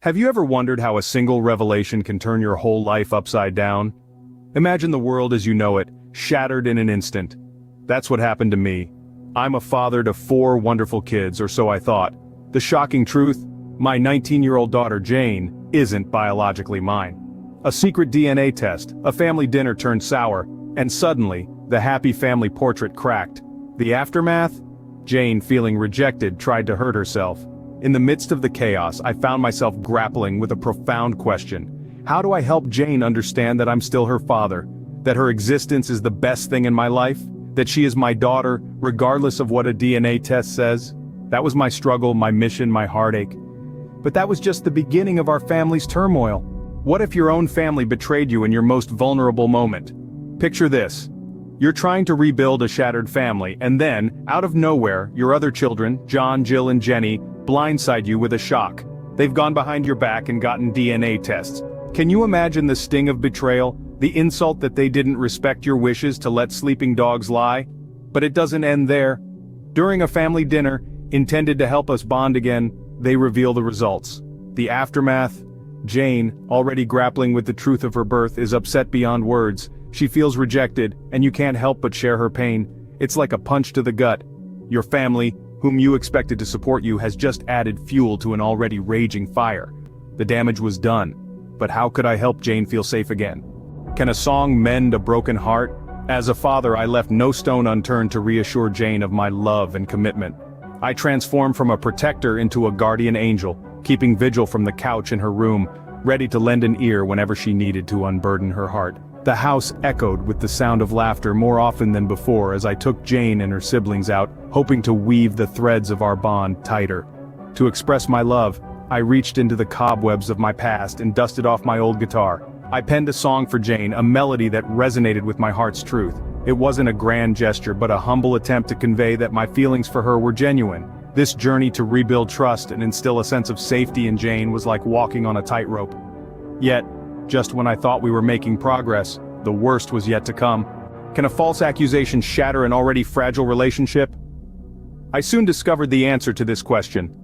Have you ever wondered how a single revelation can turn your whole life upside down? Imagine the world as you know it, shattered in an instant. That's what happened to me. I'm a father to 4 wonderful kids, or so I thought. The shocking truth? My 19-year-old daughter Jane isn't biologically mine. A secret DNA test, a family dinner turned sour, and suddenly, the happy family portrait cracked. The aftermath? Jane, feeling rejected, tried to hurt herself. In the midst of the chaos, I found myself grappling with a profound question. How do I help Jane understand that I'm still her father? That her existence is the best thing in my life? That she is my daughter, regardless of what a DNA test says? That was my struggle, my mission, my heartache. But that was just the beginning of our family's turmoil. What if your own family betrayed you in your most vulnerable moment? Picture this. You're trying to rebuild a shattered family, and then, out of nowhere, your other children, John, Jill, and Jenny, blindside you with a shock. They've gone behind your back and gotten DNA tests. Can you imagine the sting of betrayal, the insult that they didn't respect your wishes to let sleeping dogs lie? But it doesn't end there. During a family dinner, intended to help us bond again, they reveal the results. The aftermath? Jane, already grappling with the truth of her birth, is upset beyond words. She feels rejected, and you can't help but share her pain. It's like a punch to the gut. Your family, whom you expected to support you, has just added fuel to an already raging fire. The damage was done. But how could I help Jane feel safe again? Can a song mend a broken heart? As a father, I left no stone unturned to reassure Jane of my love and commitment. I transformed from a protector into a guardian angel, keeping vigil from the couch in her room, ready to lend an ear whenever she needed to unburden her heart. The house echoed with the sound of laughter more often than before as I took Jane and her siblings out, hoping to weave the threads of our bond tighter. To express my love, I reached into the cobwebs of my past and dusted off my old guitar. I penned a song for Jane, a melody that resonated with my heart's truth. It wasn't a grand gesture, but a humble attempt to convey that my feelings for her were genuine. This journey to rebuild trust and instill a sense of safety in Jane was like walking on a tightrope. Yet, just when I thought we were making progress, the worst was yet to come. Can a false accusation shatter an already fragile relationship? I soon discovered the answer to this question.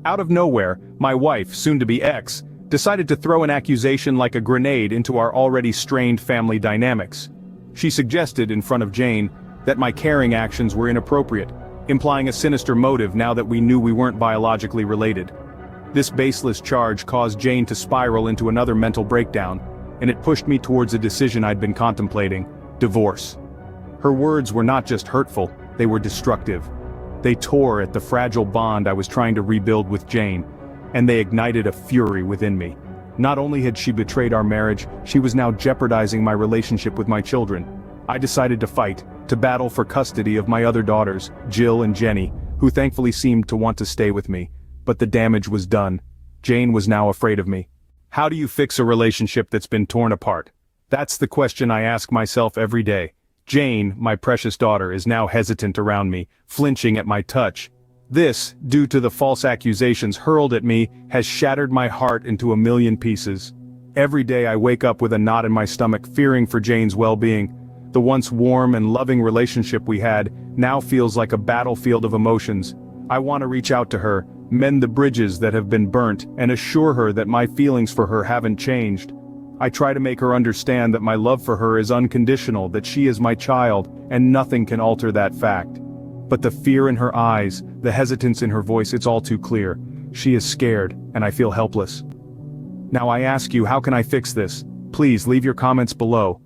Out of nowhere, my wife, soon-to-be ex, decided to throw an accusation like a grenade into our already strained family dynamics. She suggested, in front of Jane, that my caring actions were inappropriate, implying a sinister motive now that we knew we weren't biologically related. This baseless charge caused Jane to spiral into another mental breakdown, and it pushed me towards a decision I'd been contemplating: divorce. Her words were not just hurtful, they were destructive. They tore at the fragile bond I was trying to rebuild with Jane, and they ignited a fury within me. Not only had she betrayed our marriage, she was now jeopardizing my relationship with my children. I decided to fight, to battle for custody of my other daughters, Jill and Jenny, who thankfully seemed to want to stay with me. But the damage was done. Jane was now afraid of me. How do you fix a relationship that's been torn apart? That's the question I ask myself every day. Jane, my precious daughter, is now hesitant around me, flinching at my touch. This, due to the false accusations hurled at me, has shattered my heart into a million pieces. Every day I wake up with a knot in my stomach, fearing for Jane's well-being. The once warm and loving relationship we had now feels like a battlefield of emotions. I want to reach out to her, mend the bridges that have been burnt, and assure her that my feelings for her haven't changed. I try to make her understand that my love for her is unconditional, that she is my child, and nothing can alter that fact. But the fear in her eyes, the hesitance in her voice, it's all too clear. She is scared, and I feel helpless. Now I ask you, how can I fix this? Please leave your comments below.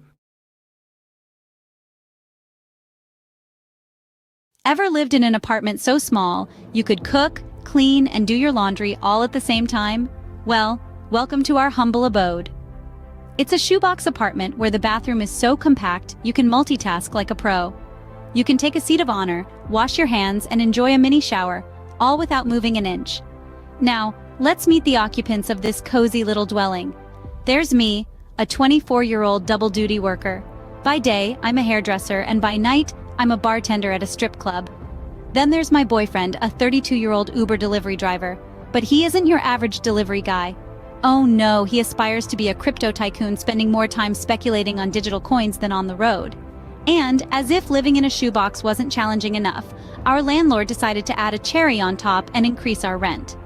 Ever lived in an apartment so small you could cook, clean, and do your laundry all at the same time? Well, welcome to our humble abode. It's a shoebox apartment where the bathroom is so compact you can multitask like a pro. You can take a seat of honor, wash your hands, and enjoy a mini shower, all without moving an inch. Now, let's meet the occupants of this cozy little dwelling. There's me, a 24-year-old double-duty worker. By day, I'm a hairdresser, and by night, I'm a bartender at a strip club. Then there's my boyfriend, a 32-year-old Uber delivery driver. But he isn't your average delivery guy. Oh no, he aspires to be a crypto tycoon, spending more time speculating on digital coins than on the road. And, as if living in a shoebox wasn't challenging enough, our landlord decided to add a cherry on top and increase our rent.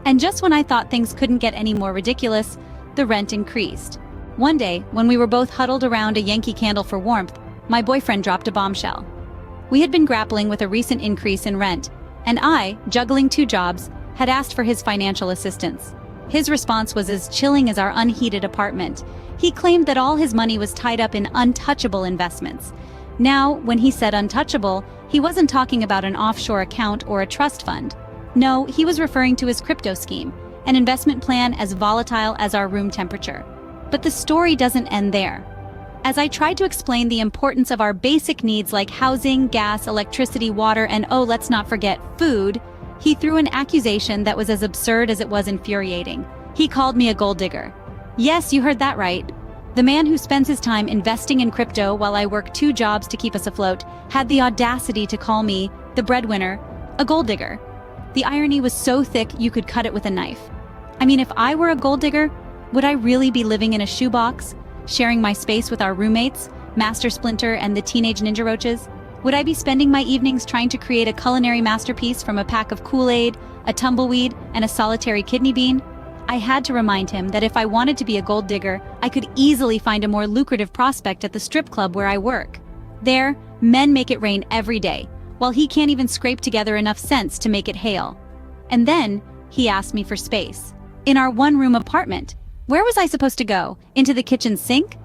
And just when I thought things couldn't get any more ridiculous, the rent increased. One day, when we were both huddled around a Yankee Candle for warmth, my boyfriend dropped a bombshell. We had been grappling with a recent increase in rent, and I, juggling 2 jobs, had asked for his financial assistance. His response was as chilling as our unheated apartment. He claimed that all his money was tied up in untouchable investments. Now, when he said untouchable, he wasn't talking about an offshore account or a trust fund. No, he was referring to his crypto scheme, an investment plan as volatile as our room temperature. But the story doesn't end there. As I tried to explain the importance of our basic needs like housing, gas, electricity, water, and oh, let's not forget, food, he threw an accusation that was as absurd as it was infuriating. He called me a gold digger. Yes, you heard that right. The man who spends his time investing in crypto while I work 2 jobs to keep us afloat had the audacity to call me, the breadwinner, a gold digger. The irony was so thick you could cut it with a knife. I mean, if I were a gold digger, would I really be living in a shoebox, sharing my space with our roommates, Master Splinter and the teenage ninja roaches? Would I be spending my evenings trying to create a culinary masterpiece from a pack of Kool-Aid, a tumbleweed, and a solitary kidney bean? I had to remind him that if I wanted to be a gold digger, I could easily find a more lucrative prospect at the strip club where I work. There, men make it rain every day, while he can't even scrape together enough cents to make it hail. And then, he asked me for space. In our 1-room apartment. Where was I supposed to go? Into the kitchen sink?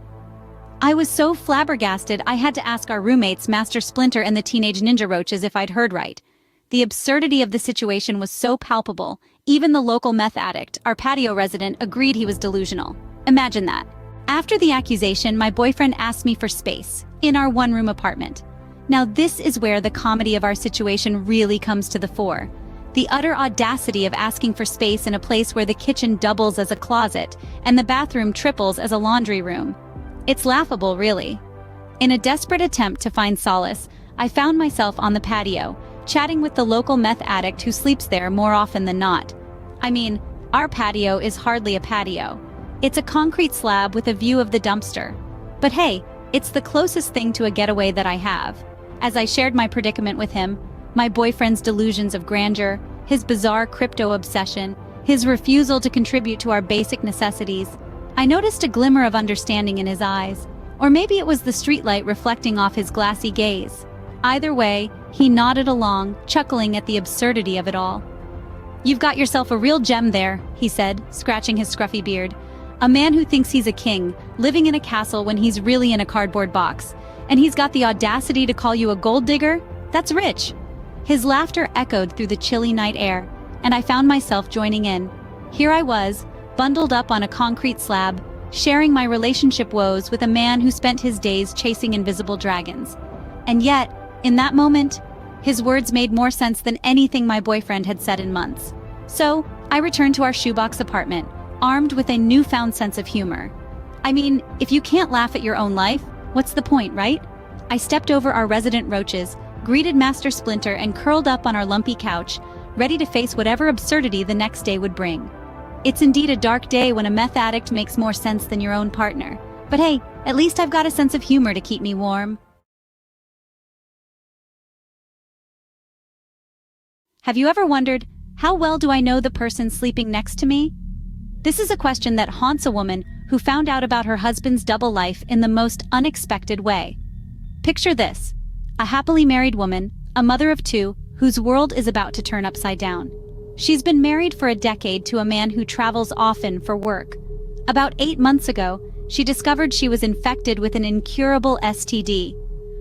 I was so flabbergasted I had to ask our roommates, Master Splinter and the teenage ninja roaches, if I'd heard right. The absurdity of the situation was so palpable, even the local meth addict, our patio resident, agreed he was delusional. Imagine that. After the accusation, my boyfriend asked me for space, in our 1-room apartment. Now this is where the comedy of our situation really comes to the fore. The utter audacity of asking for space in a place where the kitchen doubles as a closet, and the bathroom triples as a laundry room. It's laughable, really. In a desperate attempt to find solace, I found myself on the patio, chatting with the local meth addict who sleeps there more often than not. I mean, our patio is hardly a patio. It's a concrete slab with a view of the dumpster. But hey, it's the closest thing to a getaway that I have. As I shared my predicament with him, my boyfriend's delusions of grandeur, his bizarre crypto obsession, his refusal to contribute to our basic necessities, I noticed a glimmer of understanding in his eyes. Or maybe it was the streetlight reflecting off his glassy gaze. Either way, he nodded along, chuckling at the absurdity of it all. "You've got yourself a real gem there," he said, scratching his scruffy beard. "A man who thinks he's a king, living in a castle when he's really in a cardboard box. And he's got the audacity to call you a gold digger? That's rich." His laughter echoed through the chilly night air, and I found myself joining in. Here I was, bundled up on a concrete slab, sharing my relationship woes with a man who spent his days chasing invisible dragons. And yet, in that moment, his words made more sense than anything my boyfriend had said in months. So, I returned to our shoebox apartment, armed with a newfound sense of humor. I mean, if you can't laugh at your own life, what's the point, right? I stepped over our resident roaches, greeted Master Splinter, and curled up on our lumpy couch, ready to face whatever absurdity the next day would bring. It's indeed a dark day when a meth addict makes more sense than your own partner. But hey, at least I've got a sense of humor to keep me warm. Have you ever wondered, how well do I know the person sleeping next to me? This is a question that haunts a woman who found out about her husband's double life in the most unexpected way. Picture this: a happily married woman, a mother of 2, whose world is about to turn upside down. She's been married for a decade to a man who travels often for work. About 8 months ago, she discovered she was infected with an incurable STD.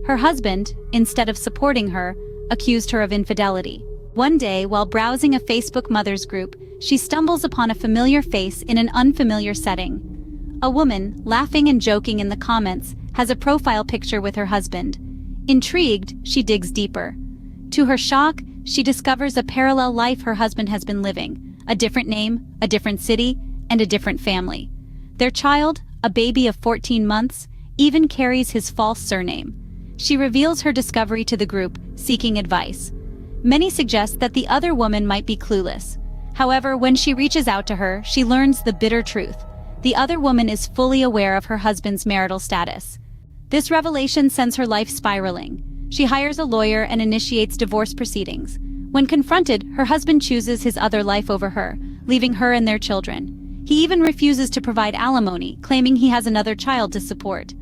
Her husband, instead of supporting her, accused her of infidelity. One day, while browsing a Facebook mothers group, she stumbles upon a familiar face in an unfamiliar setting. A woman, laughing and joking in the comments, has a profile picture with her husband. Intrigued, she digs deeper. To her shock, she discovers a parallel life her husband has been living, a different name, a different city, and a different family. Their child, a baby of 14 months, even carries his false surname. She reveals her discovery to the group, seeking advice. Many suggest that the other woman might be clueless. However, when she reaches out to her, she learns the bitter truth. The other woman is fully aware of her husband's marital status. This revelation sends her life spiraling. She hires a lawyer and initiates divorce proceedings. When confronted, her husband chooses his other life over her, leaving her and their children. He even refuses to provide alimony, claiming he has another child to support.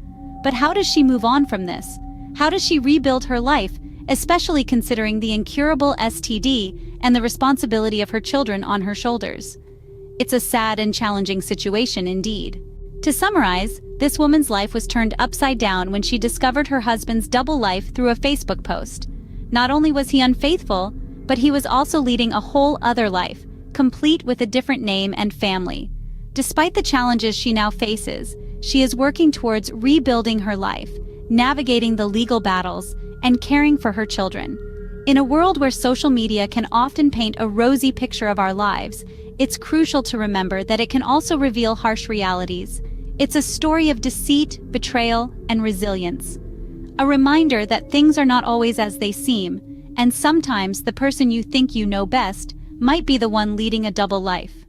But how does she move on from this? How does she rebuild her life, especially considering the incurable STD and the responsibility of her children on her shoulders? It's a sad and challenging situation indeed. To summarize, this woman's life was turned upside down when she discovered her husband's double life through a Facebook post. Not only was he unfaithful, but he was also leading a whole other life, complete with a different name and family. Despite the challenges she now faces, she is working towards rebuilding her life, navigating the legal battles, and caring for her children. In a world where social media can often paint a rosy picture of our lives, it's crucial to remember that it can also reveal harsh realities. It's a story of deceit, betrayal, and resilience. A reminder that things are not always as they seem, and sometimes the person you think you know best might be the one leading a double life.